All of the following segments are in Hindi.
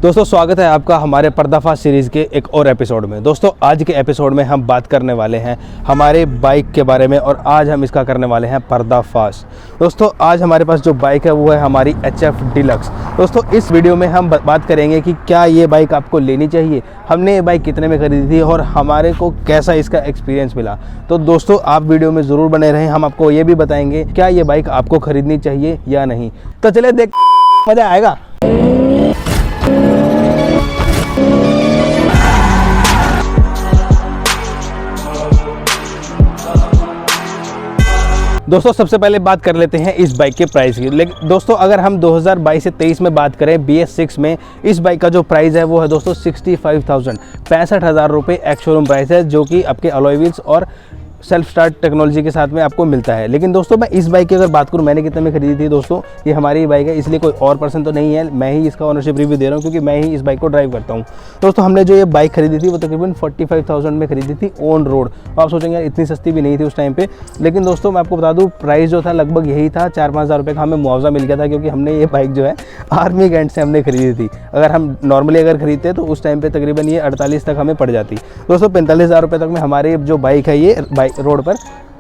दोस्तों स्वागत है आपका हमारे पर्दाफाश सीरीज़ के एक और एपिसोड में। दोस्तों आज के एपिसोड में हम बात करने वाले हैं हमारे बाइक के बारे में और आज हम इसका करने वाले हैं पर्दाफाश। दोस्तों आज हमारे पास जो बाइक है वो है हमारी HF डिलक्स। दोस्तों इस वीडियो में हम बात करेंगे कि क्या ये बाइक आपको लेनी चाहिए, हमने ये बाइक कितने में खरीदी थी और हमारे को कैसा इसका एक्सपीरियंस मिला। तो दोस्तों आप वीडियो में ज़रूर बने रहें, हम आपको ये भी बताएंगे क्या ये बाइक आपको खरीदनी चाहिए या नहीं। तो चलिए देख, मज़ा आएगा। दोस्तों सबसे पहले बात कर लेते हैं इस बाइक के प्राइस की। लेकिन दोस्तों अगर हम 2022 से 23 में बात करें BS6 में, इस बाइक का जो प्राइस है वो है दोस्तों 65,000 रुपये एक्स शोरूम प्राइस है, जो कि आपके अलॉय व्हील्स और सेल्फ स्टार्ट टेक्नोलॉजी के साथ में आपको मिलता है। लेकिन दोस्तों मैं इस बाइक की अगर बात करूं मैंने कितने में खरीदी थी, दोस्तों ये हमारी बाइक है इसलिए कोई और पर्सन तो नहीं है, मैं ही इसका ओनरशिप रिव्यू दे रहा हूं क्योंकि मैं ही इस बाइक को ड्राइव करता हूं। दोस्तों हमने जो ये बाइक खरीदी थी वो तकरीबन 45,000 में खरीदी थी ऑन रोड। आप सोचेंगे यार इतनी सस्ती भी नहीं थी उस टाइम पे, लेकिन दोस्तों मैं आपको बता दूँ प्राइस जो था लगभग यही था। 4-5 हज़ार रुपये का हमें मुआवजा मिल गया था क्योंकि हमने ये बाइक जो है आर्मी कैंट से हमने खरीदी थी। अगर हम नॉर्मली अगर खरीदते तो उस टाइम पर तकरीबन ये 48 तक हमें पड़ जाती। दोस्तों 45,000 रुपये तक में हमारी जो बाइक है ये बाइक रोड पर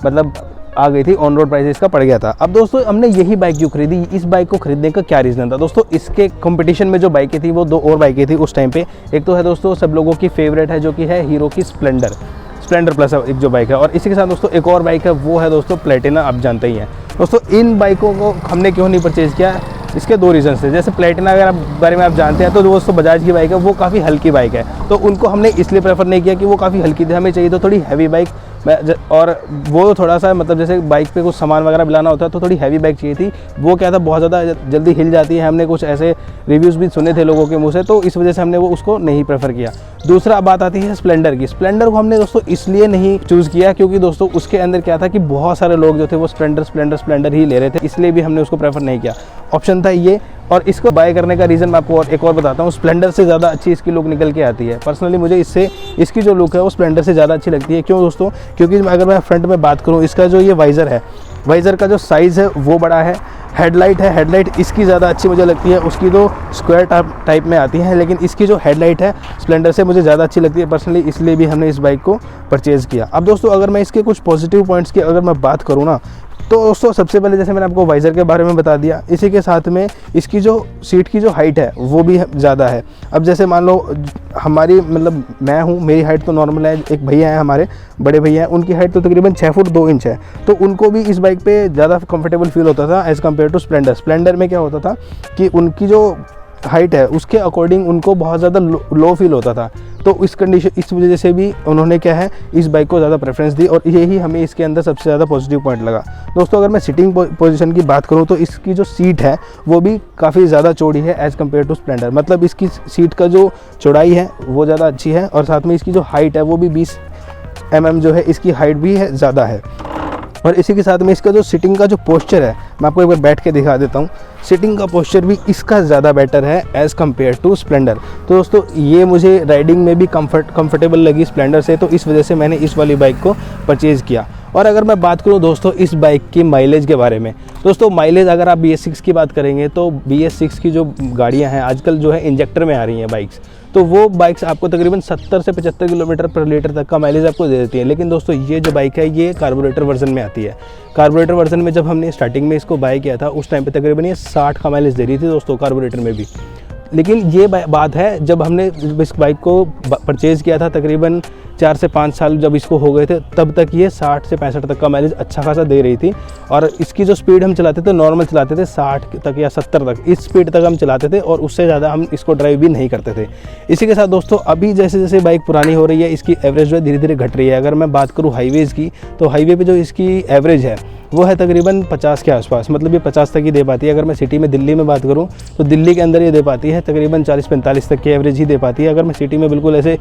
मतलब आ गई थी, ऑन रोड प्राइस इसका पड़ गया था। अब दोस्तों हमने यही बाइक क्यों खरीदी, इस बाइक को खरीदने का क्या रीज़न था। दोस्तों इसके कंपटीशन में जो बाइकें थी वो 2 और बाइकें थी उस टाइम पे। एक तो है दोस्तों सब लोगों की फेवरेट है जो कि है हीरो की स्प्लेंडर प्लस एक जो बाइक है, और इसी के साथ दोस्तों एक और बाइक है वो है दोस्तों प्लेटिना, आप जानते ही हैं। दोस्तों इन बाइकों को हमने क्यों नहीं परचेज़ किया, इसके 2 रीज़न थे। जैसे प्लेटिना अगर आप बारे में आप जानते हैं तो दोस्तों बजाज की बाइक है, वो काफ़ी हल्की बाइक है, तो उनको हमने इसलिए प्रेफर नहीं किया कि वो काफ़ी हल्की थी, हमें चाहिए तो थोड़ी हैवी बाइक। और वो थोड़ा सा मतलब जैसे बाइक पे कुछ सामान वगैरह मिलाना होता है तो थोड़ी हैवी बाइक चाहिए थी। वो क्या था बहुत ज़्यादा जल्दी हिल जाती है, हमने कुछ ऐसे रिव्यूज़ भी सुने थे लोगों के मुँह से, तो इस वजह से हमने वो उसको नहीं प्रेफर किया। दूसरा बात आती है स्प्लेंडर की। स्प्लेंडर को हमने दोस्तों इसलिए नहीं चूज़ किया क्योंकि दोस्तों उसके अंदर क्या था कि बहुत सारे लोग जो थे वो स्प्लेंडर ही ले रहे थे, इसलिए भी हमने उसको प्रेफर नहीं किया। ऑप्शन था ये, और इसको बाय करने का रीज़न मैं आपको एक और बताता हूँ। स्प्लेंडर से ज़्यादा अच्छी इसकी लुक निकल के आती है। पर्सनली मुझे इसकी जो लुक है वो स्प्लेंडर से ज़्यादा अच्छी लगती है। क्यों दोस्तों, क्योंकि अगर मैं फ्रंट में बात करूँ, इसका जो ये वाइज़र है, वाइज़र का जो साइज़ है वो बड़ा है। हेडलाइट इसकी ज़्यादा अच्छी मुझे लगती है, उसकी तो स्क्वायर टाइप में आती है, लेकिन इसकी जो हेडलाइट है स्प्लेंडर से मुझे ज़्यादा अच्छी लगती है पर्सनली, इसलिए भी हमने इस बाइक को परचेज़ किया। अब दोस्तों अगर मैं इसके कुछ पॉजिटिव पॉइंट्स की अगर मैं बात करूँ ना, तो दोस्तों सबसे पहले जैसे मैंने आपको वाइज़र के बारे में बता दिया, इसी के साथ में इसकी जो सीट की जो हाइट है वो भी ज़्यादा है। अब जैसे मान लो हमारी मतलब मैं हूँ, मेरी हाइट तो नॉर्मल है, एक भैया हैं हमारे बड़े भैया हैं, उनकी हाइट तो तकरीबन 6 फुट 2 इंच है, तो उनको भी इस बाइक पे ज़्यादा कंफर्टेबल फील होता था एज़ कम्पेयर टू स्प्लेंडर में क्या होता था कि उनकी जो हाइट है उसके अकॉर्डिंग उनको बहुत ज़्यादा लो फील होता था। तो इस वजह से भी उन्होंने क्या है इस बाइक को ज़्यादा प्रेफरेंस दी, और यही हमें इसके अंदर सबसे ज़्यादा पॉजिटिव पॉइंट लगा। दोस्तों अगर मैं सिटिंग पोजीशन की बात करूं तो इसकी जो सीट है वो भी काफ़ी ज़्यादा चौड़ी है एज़ कम्पेयर टू स्प्लेंडर। मतलब इसकी सीट का जो चौड़ाई है वो ज़्यादा अच्छी है, और साथ में इसकी जो हाइट है वो भी 20 mm जो है इसकी हाइट भी है ज़्यादा है। और इसी के साथ में इसका जो सिटिंग का जो पोस्चर है, मैं आपको एक बार बैठ के दिखा देता हूँ। सिटिंग का पोस्चर भी इसका ज़्यादा बेटर है एज़ कम्पेयर टू स्प्लेंडर। तो दोस्तों ये मुझे राइडिंग में भी कंफर्टेबल लगी स्प्लेंडर से, तो इस वजह से मैंने इस वाली बाइक को परचेज़ किया। और अगर मैं बात करूं दोस्तों इस बाइक की माइलेज के बारे में, दोस्तों माइलेज अगर आप BS6 की बात करेंगे तो BS6 की जो गाड़ियां हैं आजकल जो है इंजेक्टर में आ रही हैं बाइक्स, तो वो बाइक्स आपको तकरीबन 70 से 75 किलोमीटर पर लीटर तक का माइलेज आपको दे देती है। लेकिन दोस्तों ये जो बाइक है ये कार्बोरेटर वर्जन में आती है। कार्बोरेटर वर्जन में जब हमने स्टार्टिंग में इसको बाय किया था उस टाइम पे तकरीबन ये 60 का माइलेज दे रही थी दोस्तों कार्बोरेटर में भी। लेकिन ये बात है जब हमने इस बाइक को परचेज़ किया था तकरीबन 4 से 5 साल जब इसको हो गए थे, तब तक ये 60 से 65 तक का माइलेज अच्छा खासा दे रही थी। और इसकी जो स्पीड हम चलाते थे नॉर्मल चलाते थे 60 तक या 70 तक, इस स्पीड तक हम चलाते थे, और उससे ज़्यादा हम इसको ड्राइव भी नहीं करते थे। इसी के साथ दोस्तों अभी जैसे जैसे बाइक पुरानी हो रही है इसकी एवरेज जो है धीरे धीरे घट रही है। अगर मैं बात करूँ हाईवेज़ की, तो हाईवे पर जो इसकी एवरेज है वो है तकरीबन 50 के आसपास, मतलब ये 50 तक ही दे पाती है। अगर मैं सिटी में दिल्ली में बात करूँ तो दिल्ली के अंदर ये दे पाती है तकरीबन 40-45 तक की एवरेज ही दे पाती है। अगर मैं सिटी में बिल्कुल ऐसे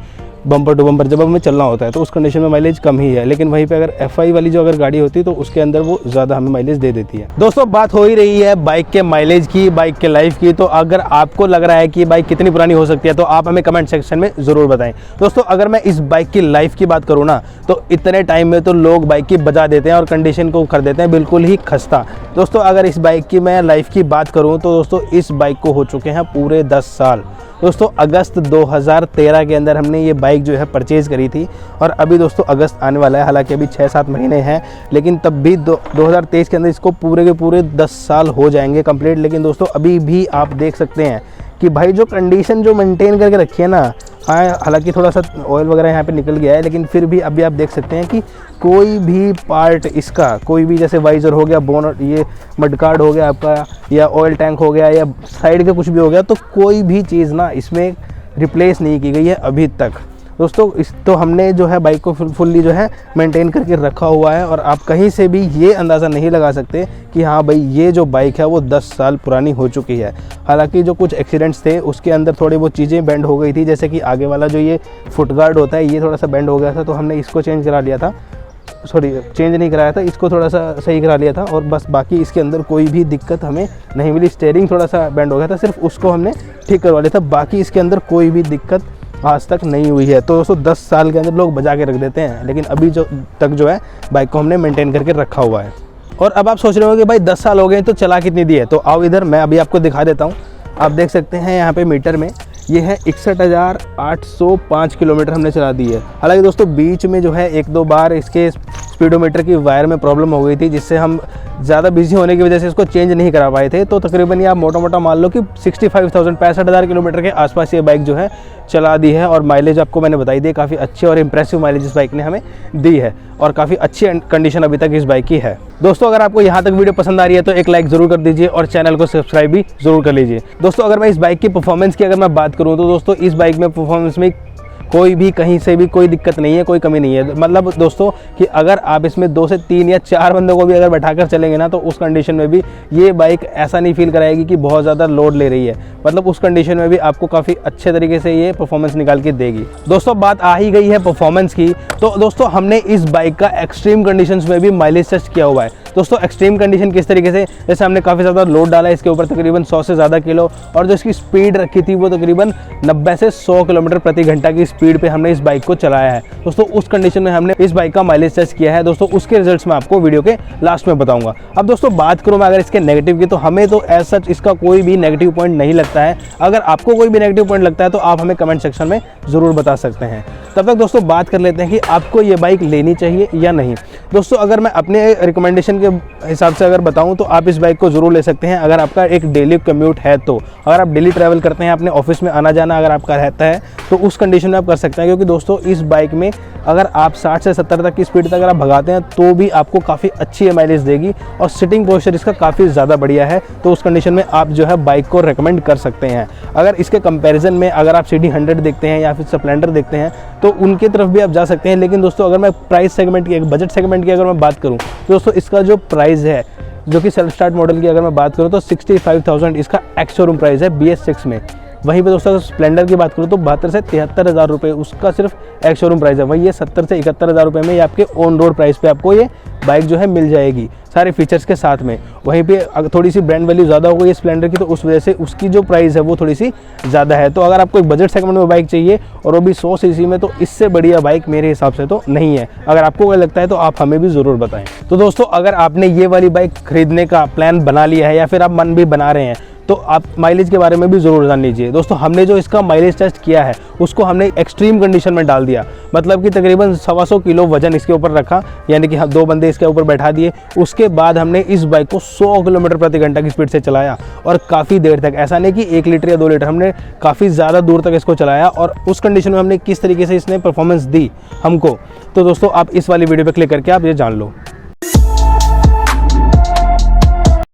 बम्पर टू बम्पर जब हमें चलना होता है तो उस कंडीशन में माइलेज कम ही है, लेकिन वहीं पे अगर FI वाली जो अगर गाड़ी होती है तो उसके अंदर वो ज़्यादा हमें माइलेज दे देती है। दोस्तों बात हो ही रही है बाइक के माइलेज की, बाइक के लाइफ की, तो अगर आपको लग रहा है कि बाइक कितनी पुरानी हो सकती है तो आप हमें कमेंट सेक्शन में ज़रूर बताएं। दोस्तों अगर मैं इस बाइक की लाइफ की बात करूँ ना, तो इतने टाइम में तो लोग बाइक की बजा देते हैं और कंडीशन को कर देते हैं सकते हैं बिल्कुल ही खस्ता। दोस्तों अगर इस बाइक की मैं लाइफ की बात करूं तो दोस्तों इस बाइक को हो चुके हैं पूरे 10 साल। दोस्तों अगस्त 2013 के अंदर हमने ये बाइक जो है परचेज़ करी थी और अभी दोस्तों अगस्त आने वाला है, हालांकि अभी 6-7 महीने हैं, लेकिन तब भी 2023 के अंदर इसको पूरे के पूरे 10 साल हो जाएंगे कंप्लीट। लेकिन दोस्तों अभी भी आप देख सकते हैं कि भाई जो कंडीशन जो मेंटेन करके रखी है ना, हालांकि थोड़ा सा ऑयल वगैरह यहाँ पे निकल गया है, लेकिन फिर भी अभी आप देख सकते हैं कि कोई भी पार्ट इसका, कोई भी जैसे वाइज़र हो गया, बोनट, ये मडगार्ड हो गया आपका, या ऑयल टैंक हो गया, या साइड का कुछ भी हो गया, तो कोई भी चीज़ ना इसमें रिप्लेस नहीं की गई है अभी तक। दोस्तों तो हमने जो है बाइक को फुल्ली जो है मेंटेन करके रखा हुआ है और आप कहीं से भी ये अंदाज़ा नहीं लगा सकते कि हाँ भाई ये जो बाइक है वो 10 साल पुरानी हो चुकी है। हालांकि जो कुछ एक्सीडेंट्स थे उसके अंदर थोड़ी बहुत चीज़ें बेंड हो गई थी, जैसे कि आगे वाला जो ये फुट गार्ड होता है ये थोड़ा सा बेंड हो गया था, तो हमने इसको चेंज करा लिया था, चेंज नहीं कराया था, इसको थोड़ा सा सही करा लिया था और बस बाकी इसके अंदर कोई भी दिक्कत हमें नहीं मिली। स्टीयरिंग थोड़ा सा बेंड हो गया था, सिर्फ उसको हमने ठीक करवा लिया था, बाकी इसके अंदर कोई भी दिक्कत आज तक नहीं हुई है। तो दोस्तों 10 साल के अंदर लोग बजा के रख देते हैं, लेकिन अभी जो है बाइक को हमने मेंटेन करके रखा हुआ है। और अब आप सोच रहे हो कि भाई 10 साल हो गए तो चला कितनी दी है, तो आओ इधर मैं अभी आपको दिखा देता हूँ। आप देख सकते हैं यहाँ पे मीटर में ये है 61,805 किलोमीटर हमने चला दी है। हालांकि दोस्तों बीच में जो है 1-2 बार इसके स्पीडोमीटर की वायर में प्रॉब्लम हो गई थी, जिससे हम ज़्यादा बिजी होने की वजह से इसको चेंज नहीं करा पाए थे। तो तकरीबन ये आप मोटा मान लो कि 65,000 किलोमीटर के आसपास ये बाइक जो है चला दी है और माइलेज आपको मैंने बताई दी, काफ़ी अच्छी और इंप्रेसिव माइलेज इस बाइक ने हमें दी है और काफ़ी अच्छी कंडीशन अभी तक इस बाइक की है। दोस्तों अगर आपको यहाँ तक वीडियो पसंद आ रही है तो एक लाइक ज़रूर कर दीजिए और चैनल को सब्सक्राइब भी ज़रूर कर लीजिए। दोस्तों अगर मैं इस बाइक की परफॉर्मेंस की अगर मैं बात करूँ तो दोस्तों इस बाइक में परफॉर्मेंस में कोई भी कहीं से भी कोई दिक्कत नहीं है, कोई कमी नहीं है। मतलब दोस्तों कि अगर आप इसमें 2 से 3 या 4 बंदों को भी अगर बैठाकर चलेंगे ना, तो उस कंडीशन में भी ये बाइक ऐसा नहीं फील कराएगी कि बहुत ज़्यादा लोड ले रही है। मतलब उस कंडीशन में भी आपको काफ़ी अच्छे तरीके से ये परफॉर्मेंस निकाल के देगी। दोस्तों बात आ ही गई है परफॉर्मेंस की, तो दोस्तों हमने इस बाइक का एक्सट्रीम कंडीशंस में भी माइलेज टेस्ट किया हुआ है। दोस्तों एक्सट्रीम कंडीशन किस तरीके से, जैसे हमने काफ़ी ज़्यादा लोड डाला है इसके ऊपर, तकरीबन 100 से ज़्यादा किलो, और जो इसकी स्पीड रखी थी वो तकरीबन 90 से 100 किलोमीटर प्रति घंटा की स्पीड पे हमने इस बाइक को चलाया है। दोस्तों उस कंडीशन में हमने इस बाइक का माइलेज टेस्ट किया है। दोस्तों उसके रिजल्ट्स मैं आपको वीडियो के लास्ट में बताऊंगा। अब दोस्तों बात करूँ मैं अगर इसके नेगेटिव की, तो हमें तो एज सच इसका कोई भी नेगेटिव पॉइंट नहीं लगता है। अगर आपको कोई भी नेगेटिव पॉइंट लगता है तो आप हमें कमेंट सेक्शन में ज़रूर बता सकते हैं। तब तक दोस्तों बात कर लेते हैं कि आपको ये बाइक लेनी चाहिए या नहीं। दोस्तों अगर मैं अपने रिकमेंडेशन के हिसाब से अगर बताऊं तो आप इस बाइक को ज़रूर ले सकते हैं अगर आपका एक डेली कम्यूट है। तो अगर आप डेली ट्रैवल करते हैं, अपने ऑफिस में आना जाना अगर आपका रहता है, तो उस कंडीशन में आप कर सकते हैं। क्योंकि दोस्तों इस बाइक में अगर आप 60 से 70 तक की स्पीड तक अगर आप भगाते हैं तो भी आपको काफ़ी अच्छी माइलेज देगी और सिटिंग पोस्चर इसका काफ़ी ज़्यादा बढ़िया है। तो उस कंडीशन में आप जो है बाइक को रेकमेंड कर सकते हैं। अगर इसके कंपैरिजन में अगर आप CD 100 देखते हैं या फिर स्प्लेंडर देखते हैं तो उनकी तरफ भी आप जा सकते हैं। लेकिन दोस्तों अगर मैं प्राइस सेगमेंट की, बजट सेगमेंट की अगर मैं बात करूँ तो दोस्तों इसका जो प्राइस है, जो कि सेल्फ स्टार्ट मॉडल की अगर मैं बात करूँ तो 65,000 इसका एक्स शोरूम प्राइस है BS6 में। वहीं पे दोस्तों स्प्लेंडर की बात करूँ तो 72 से 73,000 रुपये उसका सिर्फ एक्स शोरूम प्राइस है। वहीं ये 70 से 71,000 रुपये में ये आपके ऑन रोड प्राइस पे आपको ये बाइक जो है मिल जाएगी सारे फीचर्स के साथ में। वहीं पे थोड़ी सी ब्रांड वैल्यू ज़्यादा हो गई स्प्लेंडर की, तो उस वजह से उसकी जो प्राइस है वो थोड़ी सी ज़्यादा है। तो अगर आपको एक बजट सेगमेंट में बाइक चाहिए और वो भी 100 सीसी में, तो इससे बढ़िया बाइक मेरे हिसाब से तो नहीं है। अगर आपको कोई लगता है तो आप हमें भी ज़रूर बताएं। तो दोस्तों अगर आपने ये वाली बाइक खरीदने का प्लान बना लिया है या फिर आप मन भी बना रहे हैं तो आप माइलेज के बारे में भी ज़रूर जान लीजिए। दोस्तों हमने जो इसका माइलेज टेस्ट किया है उसको हमने एक्सट्रीम कंडीशन में डाल दिया। मतलब कि तकरीबन 125 किलो वजन इसके ऊपर रखा, यानी कि 2 बंदे इसके ऊपर बैठा दिए। उसके बाद हमने इस बाइक को 100 किलोमीटर प्रति घंटा की स्पीड से चलाया और काफ़ी देर तक, ऐसा नहीं कि 1 लीटर या 2 लीटर, हमने काफ़ी ज़्यादा दूर तक इसको चलाया। और उस कंडीशन में हमने किस तरीके से इसने परफॉर्मेंस दी हमको, तो दोस्तों आप इस वाली वीडियो पर क्लिक करके आप ये जान लो।